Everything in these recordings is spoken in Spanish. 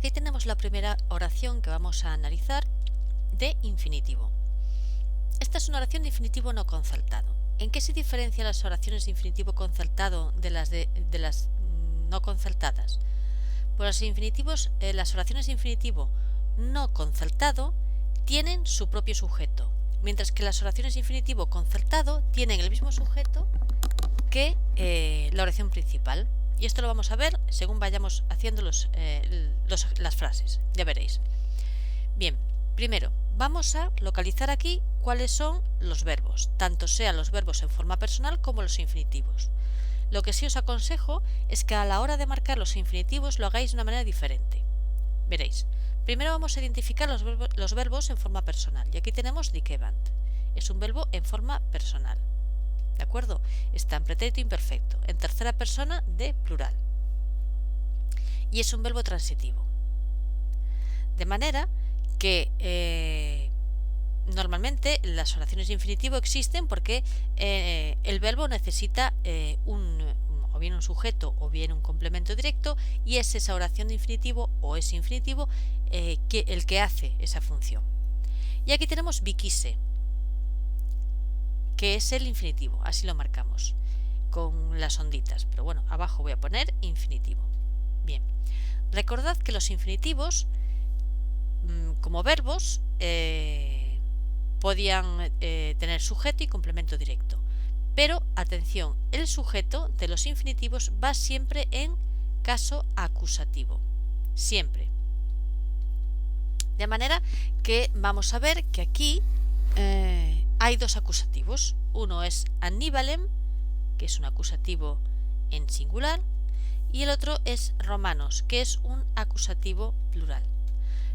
Aquí tenemos la primera oración que vamos a analizar de infinitivo. Esta es una oración de infinitivo no concertado. ¿En qué se diferencian las oraciones de infinitivo concertado de las no concertadas? Pues los infinitivos, las oraciones de infinitivo no concertado tienen su propio sujeto, mientras que las oraciones de infinitivo concertado tienen el mismo sujeto que la oración principal. Y esto lo vamos a ver según vayamos haciendo las frases, ya veréis. Bien, primero vamos a localizar aquí cuáles son los verbos, tanto sean los verbos en forma personal como los infinitivos. Lo que sí os aconsejo es que a la hora de marcar los infinitivos lo hagáis de una manera diferente. Veréis, primero vamos a identificar los verbos en forma personal, y aquí tenemos dikebant, es un verbo en forma personal. ¿De acuerdo? Está en pretérito imperfecto, en tercera persona de plural. Y es un verbo transitivo. De manera que normalmente las oraciones de infinitivo existen porque el verbo necesita o bien un sujeto o bien un complemento directo, y es esa oración de infinitivo o ese infinitivo el que hace esa función. Y aquí tenemos bikise, que es el infinitivo, así lo marcamos con las onditas, pero bueno, abajo voy a poner infinitivo. Bien, recordad que los infinitivos como verbos podían tener sujeto y complemento directo, pero atención, el sujeto de los infinitivos va siempre en caso acusativo, siempre. De manera que vamos a ver que aquí hay dos acusativos. Uno es annibalem, que es un acusativo en singular, y el otro es romanos, que es un acusativo plural.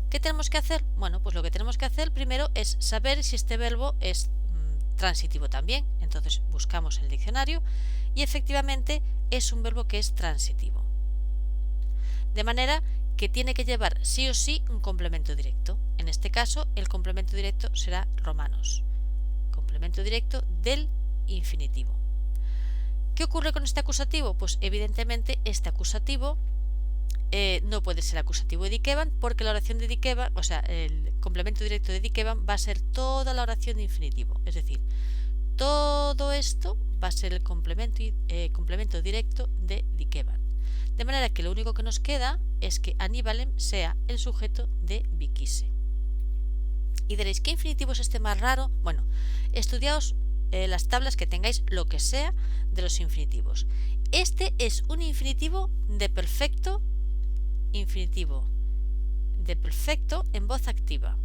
¿Qué tenemos que hacer? Bueno, pues lo que tenemos que hacer primero es saber si este verbo es transitivo también. Entonces buscamos el diccionario y efectivamente es un verbo que es transitivo. De manera que tiene que llevar sí o sí un complemento directo. En este caso, el complemento directo será romanos. Complemento directo del infinitivo. ¿Qué ocurre con este acusativo? Pues evidentemente este acusativo no puede ser acusativo de dikebant, porque la oración de dikebant, o sea, el complemento directo de dikebant va a ser toda la oración de infinitivo. Es decir, todo esto va a ser el complemento directo de dikebant. De manera que lo único que nos queda es que annibalem sea el sujeto de bikise. Y diréis, ¿qué infinitivo es este más raro? Bueno, estudiaos las tablas que tengáis, lo que sea, de los infinitivos. Este es un infinitivo de perfecto en voz activa.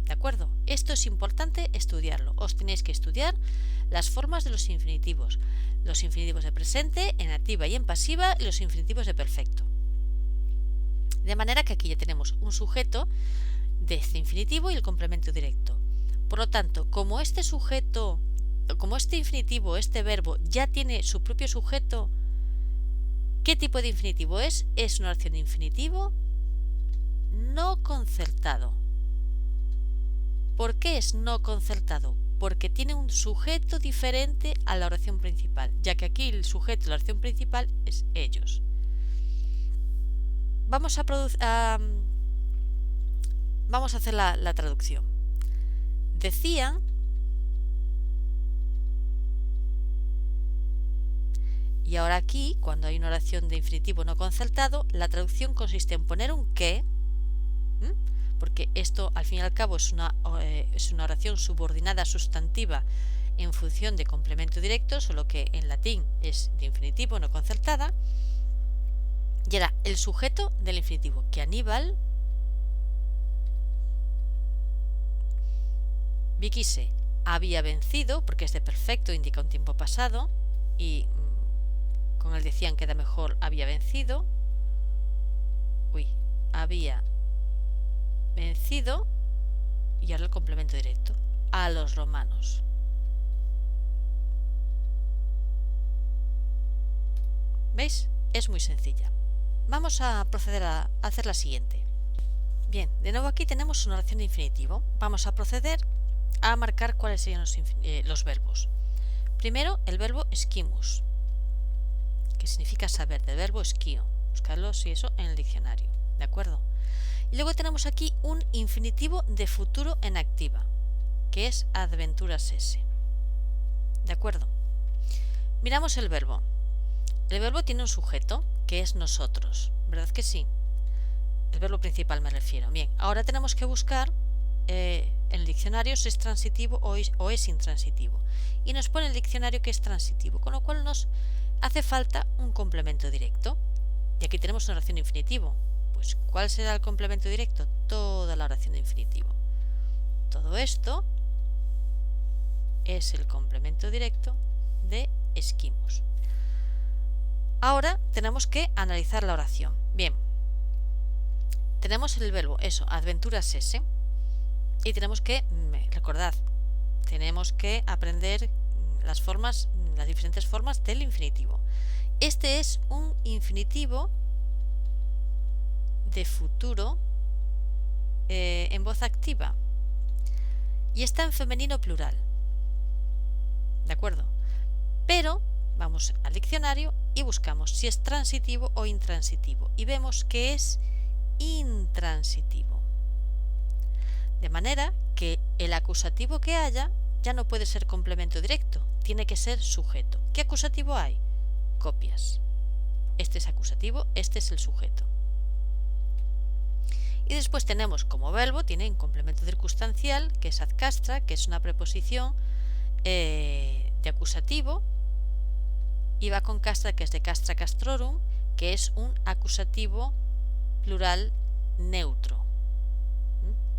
¿De acuerdo? Esto es importante estudiarlo. Os tenéis que estudiar las formas de los infinitivos de presente, en activa y en pasiva, y los infinitivos de perfecto. De manera que aquí ya tenemos un sujeto de este infinitivo y el complemento directo. Por lo tanto, como este infinitivo, este verbo, ya tiene su propio sujeto, ¿qué tipo de infinitivo es? Es una oración de infinitivo no concertado. ¿Por qué es no concertado? Porque tiene un sujeto diferente a la oración principal, ya que aquí el sujeto de la oración principal es ellos. Vamos a hacer la traducción. Decían y ahora aquí, cuando hay una oración de infinitivo no concertado, la traducción consiste en poner un que, porque esto al fin y al cabo es una oración subordinada sustantiva en función de complemento directo, solo que en latín es de infinitivo no concertada, y era el sujeto del infinitivo, que Aníbal bikise había vencido, porque es de perfecto, indica un tiempo pasado, y con él decían que da mejor había vencido. Había vencido, y ahora el complemento directo, a los romanos. ¿Veis? Es muy sencilla. Vamos a proceder a hacer la siguiente. Bien, de nuevo aquí tenemos una oración de infinitivo. Vamos a proceder a marcar cuáles serían los verbos. Primero, el verbo esquimus, que significa saber, del verbo esquío. Buscarlo, si eso, en el diccionario. ¿de acuerdo? Y luego tenemos aquí un infinitivo de futuro en activa, que es adventurasese, ¿de acuerdo? Miramos el verbo. El verbo tiene un sujeto, que es nosotros, ¿verdad que sí? El verbo principal me refiero. Bien, ahora tenemos que buscar en el diccionario si es transitivo o es intransitivo. Y nos pone el diccionario que es transitivo, con lo cual nos hace falta un complemento directo. Y aquí tenemos una oración de infinitivo. Pues, ¿cuál será el complemento directo? Toda la oración de infinitivo. Todo esto es el complemento directo de esquimos. Ahora tenemos que analizar la oración. Bien, tenemos el verbo, adventurasese, y tenemos que, recordad, tenemos que aprender las diferentes formas del infinitivo. Este es un infinitivo de futuro en voz activa y está en femenino plural, ¿de acuerdo? Pero vamos al diccionario y buscamos si es transitivo o intransitivo y vemos que es intransitivo, de manera que el acusativo que haya ya no puede ser complemento directo, tiene que ser sujeto. ¿Qué acusativo hay? Copias. Este es acusativo, este es el sujeto. Y después tenemos como verbo, tiene un complemento circunstancial, que es ad castra, que es una preposición de acusativo, y va con castra, que es de castra castrorum, que es un acusativo plural neutro.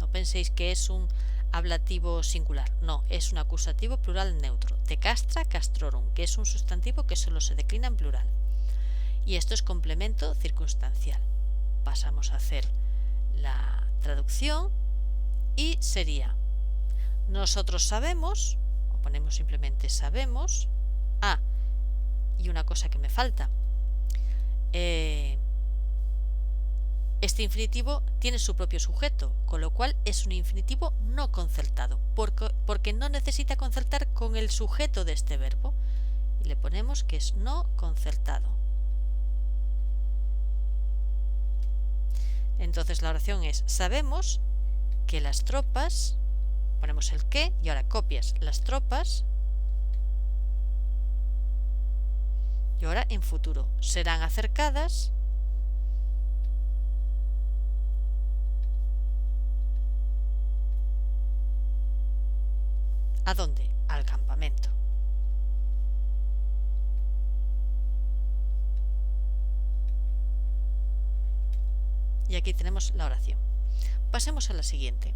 No penséis que es un ablativo singular, no, es un acusativo plural neutro, de castra castrorum, que es un sustantivo que solo se declina en plural. Y esto es complemento circunstancial. Pasamos a hacer la traducción y sería: nosotros sabemos, o ponemos simplemente sabemos. Y una cosa que me falta, este infinitivo tiene su propio sujeto, con lo cual es un infinitivo no concertado, porque no necesita concertar con el sujeto de este verbo, y le ponemos que es no concertado. Entonces la oración es: sabemos que las tropas, ponemos el que y ahora copias, las tropas, y ahora en futuro, serán acercadas ¿a dónde? Al campamento. Y aquí tenemos la oración. Pasemos a la siguiente.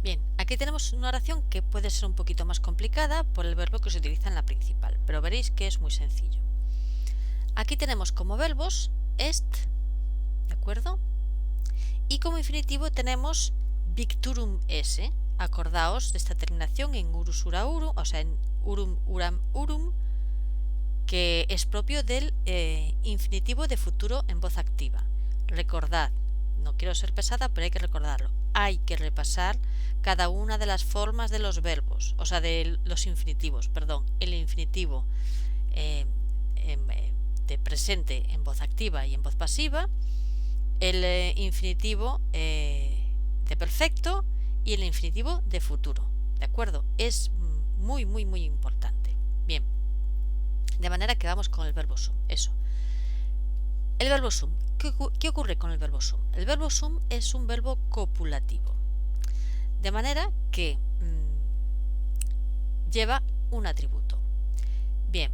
Bien, aquí tenemos una oración que puede ser un poquito más complicada por el verbo que se utiliza en la principal, pero veréis que es muy sencillo. Aquí tenemos como verbos est, ¿de acuerdo? Y como infinitivo tenemos victurum esse. Acordaos de esta terminación en urus ura uru, o sea, en urum uram urum, que es propio del infinitivo de futuro en voz activa. Recordad, no quiero ser pesada, pero hay que recordarlo. Hay que repasar cada una de las formas de los verbos, o sea, de los infinitivos, perdón. El infinitivo de presente en voz activa y en voz pasiva, el infinitivo de perfecto y el infinitivo de futuro, ¿de acuerdo? Es muy, muy, muy importante. Bien, de manera que vamos con el verbo sum, eso. El verbo sum, ¿qué ocurre con el verbo sum? El verbo sum es un verbo copulativo, de manera que lleva un atributo. Bien,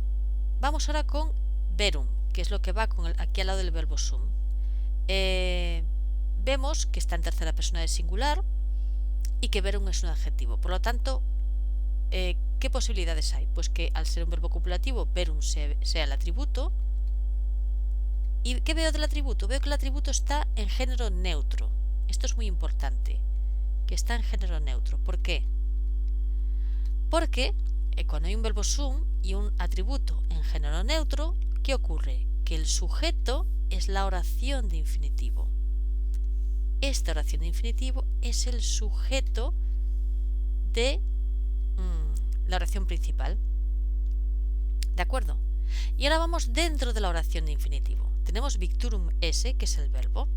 vamos ahora con verum, que es lo que va aquí al lado del verbo sum. Vemos que está en tercera persona de singular y que verum es un adjetivo. Por lo tanto, ¿qué posibilidades hay? Pues que al ser un verbo copulativo, verum sea el atributo. ¿Y qué veo del atributo? Veo que el atributo está en género neutro. Esto es muy importante, que está en género neutro. ¿Por qué? Porque cuando hay un verbo sum y un atributo en género neutro, ¿qué ocurre? Que el sujeto es la oración de infinitivo. Esta oración de infinitivo es el sujeto de la oración principal. ¿De acuerdo? Y ahora vamos dentro de la oración de infinitivo. Tenemos victurum esse, que es el verbo,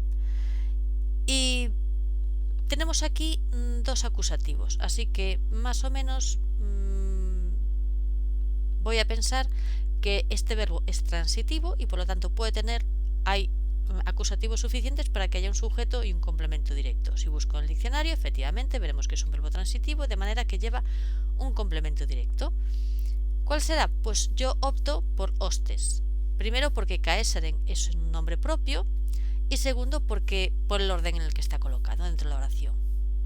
y tenemos aquí dos acusativos, así que más o menos voy a pensar que este verbo es transitivo y por lo tanto hay acusativos suficientes para que haya un sujeto y un complemento directo. Si busco en el diccionario, efectivamente veremos que es un verbo transitivo, de manera que lleva un complemento directo. ¿Cuál será? Pues yo opto por hostes. Primero porque caesaren es un nombre propio y segundo porque por el orden en el que está colocado dentro de la oración.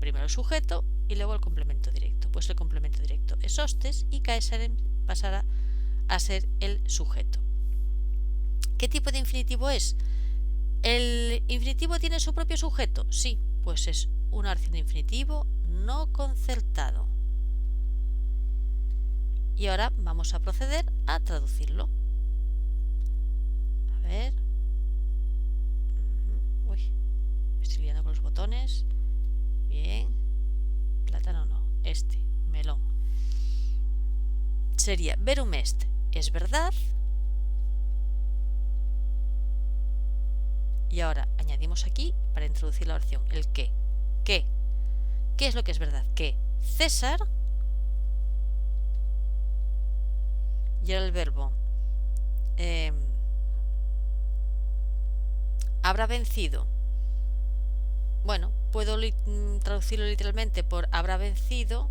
Primero el sujeto y luego el complemento directo. Pues el complemento directo es hostes y caesaren pasará a ser el sujeto. ¿Qué tipo de infinitivo es? ¿El infinitivo tiene su propio sujeto? Sí, pues es una oración de infinitivo no concertado. Y ahora vamos a proceder a traducirlo. A ver. Uy, me estoy liando con los botones. Bien. Plátano no, melón. Sería verum est, es verdad. Y ahora añadimos aquí, para introducir la oración, el que. ¿Qué es lo que es verdad? Que César, y ahora el verbo habrá vencido. Bueno, puedo traducirlo literalmente por habrá vencido,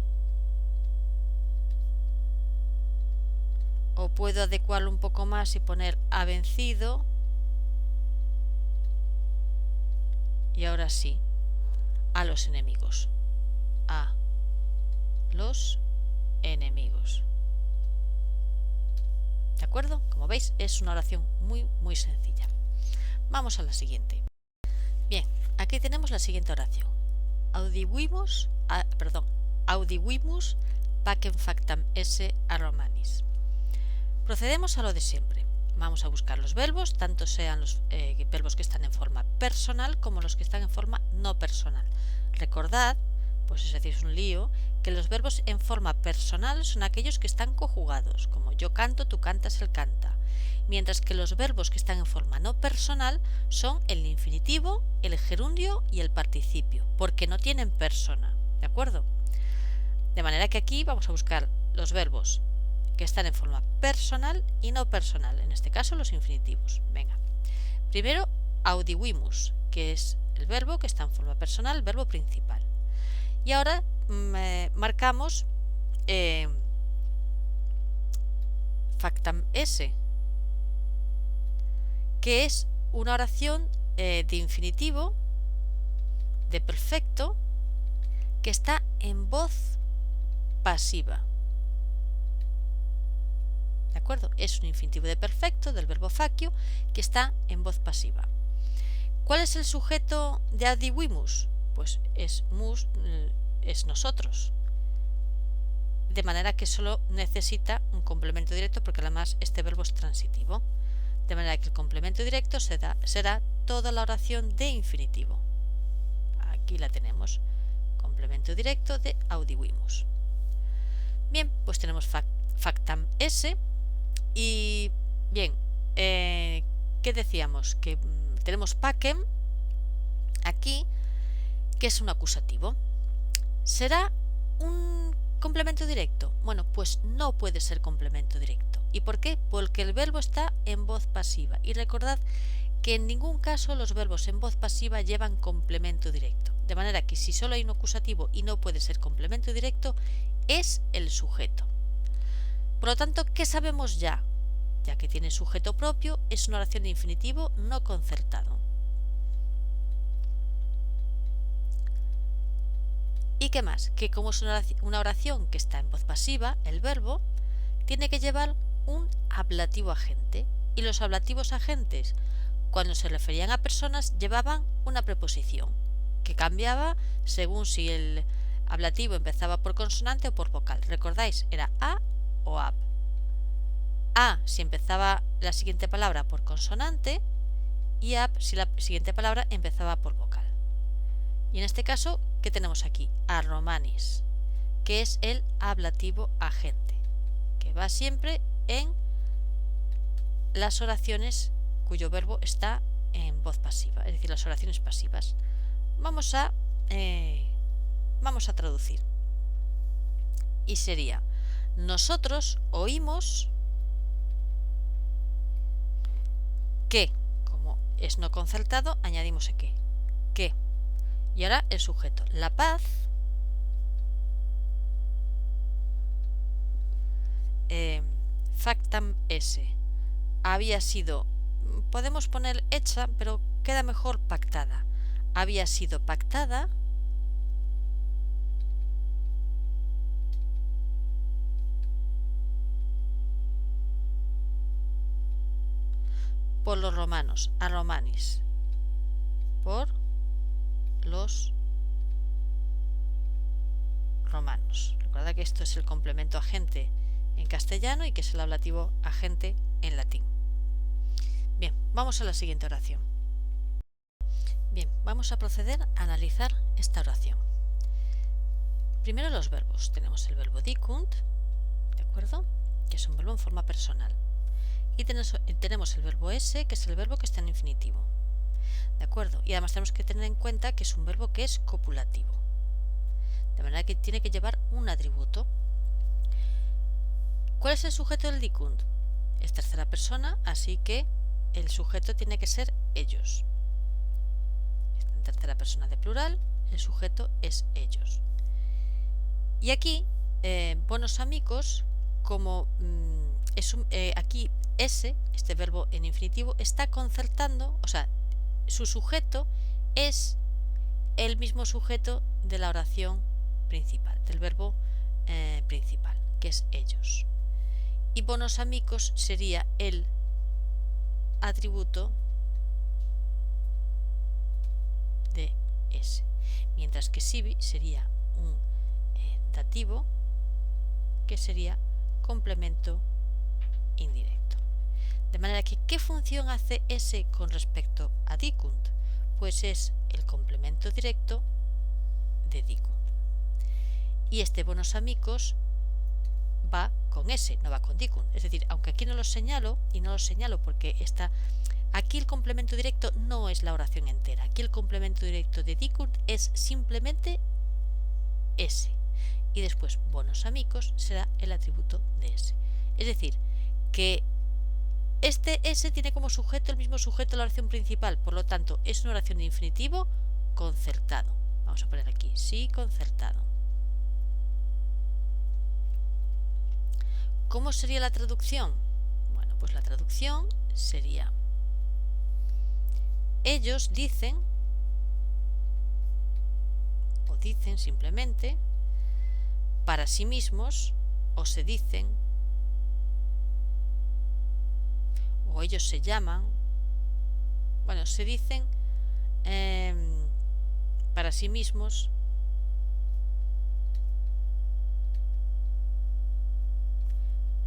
o puedo adecuarlo un poco más y poner ha vencido. Y ahora sí, a los enemigos. A los enemigos. ¿De acuerdo? Como veis, es una oración muy sencilla. Vamos a la siguiente. Bien, aquí tenemos la siguiente oración. Audivimus pacem factam esse a Romanis. Procedemos a lo de siempre. Vamos a buscar los verbos, tanto sean los verbos que están en forma personal como los que están en forma no personal. Recordad, pues es decir, es un lío, que los verbos en forma personal son aquellos que están conjugados, como yo canto, tú cantas, él canta. Mientras que los verbos que están en forma no personal son el infinitivo, el gerundio y el participio, porque no tienen persona, ¿de acuerdo? De manera que aquí vamos a buscar los verbos que están en forma personal y no personal, en este caso los infinitivos. Venga, primero audivimus, que es el verbo que está en forma personal, el verbo principal. Y ahora marcamos factam esse, que es una oración de infinitivo, de perfecto, que está en voz pasiva. ¿De acuerdo? Es un infinitivo de perfecto del verbo facio que está en voz pasiva. ¿Cuál es el sujeto de audivimus? Pues es nosotros. De manera que solo necesita un complemento directo porque además este verbo es transitivo. De manera que el complemento directo será toda la oración de infinitivo. Aquí la tenemos. Complemento directo de audivimus. Bien, pues tenemos factam esse. Y bien, ¿qué decíamos? Que tenemos pacem aquí, que es un acusativo. ¿Será un complemento directo? Bueno, pues no puede ser complemento directo. ¿Y por qué? Porque el verbo está en voz pasiva. Y recordad que en ningún caso los verbos en voz pasiva llevan complemento directo. De manera que si solo hay un acusativo y no puede ser complemento directo, es el sujeto. Por lo tanto, ¿qué sabemos ya? Ya que tiene sujeto propio, es una oración de infinitivo no concertado. ¿Y qué más? Que como es una oración que está en voz pasiva, el verbo tiene que llevar un ablativo agente. Y los ablativos agentes, cuando se referían a personas, llevaban una preposición, que cambiaba según si el ablativo empezaba por consonante o por vocal. ¿Recordáis? Era a o ab. A si empezaba la siguiente palabra por consonante y ab si la siguiente palabra empezaba por vocal. Y en este caso, ¿qué tenemos aquí? A Romanis, que es el ablativo agente, que va siempre en las oraciones cuyo verbo está en voz pasiva, es decir, las oraciones pasivas. Vamos a traducir. Y sería: nosotros oímos que, como es no concertado, añadimos que. Y ahora el sujeto. La paz factam esse había sido, podemos poner hecha, pero queda mejor pactada. Había sido pactada por los romanos, a romanis, por los romanos. Recuerda que esto es el complemento agente en castellano y que es el ablativo agente en latín. Bien, vamos a la siguiente oración. Bien, vamos a proceder a analizar esta oración. Primero los verbos. Tenemos el verbo dicunt, ¿de acuerdo? Que es un verbo en forma personal. Y tenemos el verbo esse, que es el verbo que está en infinitivo. ¿De acuerdo? Y además tenemos que tener en cuenta que es un verbo que es copulativo. De manera que tiene que llevar un atributo. ¿Cuál es el sujeto del dicunt? Es tercera persona, así que el sujeto tiene que ser ellos. Está en tercera persona de plural, el sujeto es ellos. Y aquí, buenos amigos, como aquí ese, este verbo en infinitivo, está concertando, o sea, su sujeto es el mismo sujeto de la oración principal, del verbo principal, que es ellos. Y buenos amigos sería el atributo de ese, mientras que sibi sería un dativo que sería complemento indirecto. De manera que, ¿qué función hace ese con respecto a dicunt? Pues es el complemento directo de dicunt. Y este buenos amigos va con ese, no va con dicunt. Es decir, aunque aquí no lo señalo, y no lo señalo porque está aquí el complemento directo no es la oración entera. Aquí el complemento directo de dicunt es simplemente ese. Y después buenos amigos será el atributo de ese. Es decir, que este ese tiene como sujeto el mismo sujeto de la oración principal, por lo tanto es una oración de infinitivo concertado. Vamos a poner aquí, sí, concertado. ¿Cómo sería la traducción? Bueno, pues la traducción sería: ellos dicen, o dicen simplemente, para sí mismos, o se dicen, o ellos se llaman, bueno, se dicen para sí mismos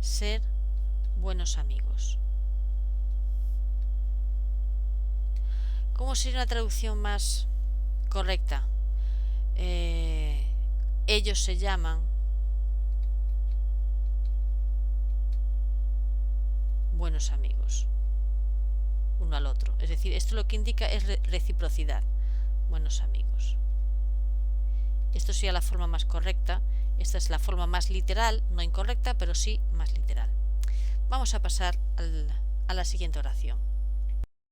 ser buenos amigos. ¿Cómo sería una traducción más correcta? Ellos se llaman buenos amigos uno al otro. Es decir, esto lo que indica es reciprocidad. Buenos amigos. Esto sería la forma más correcta. Esta es la forma más literal, no incorrecta, pero sí más literal. Vamos a pasar a la siguiente oración.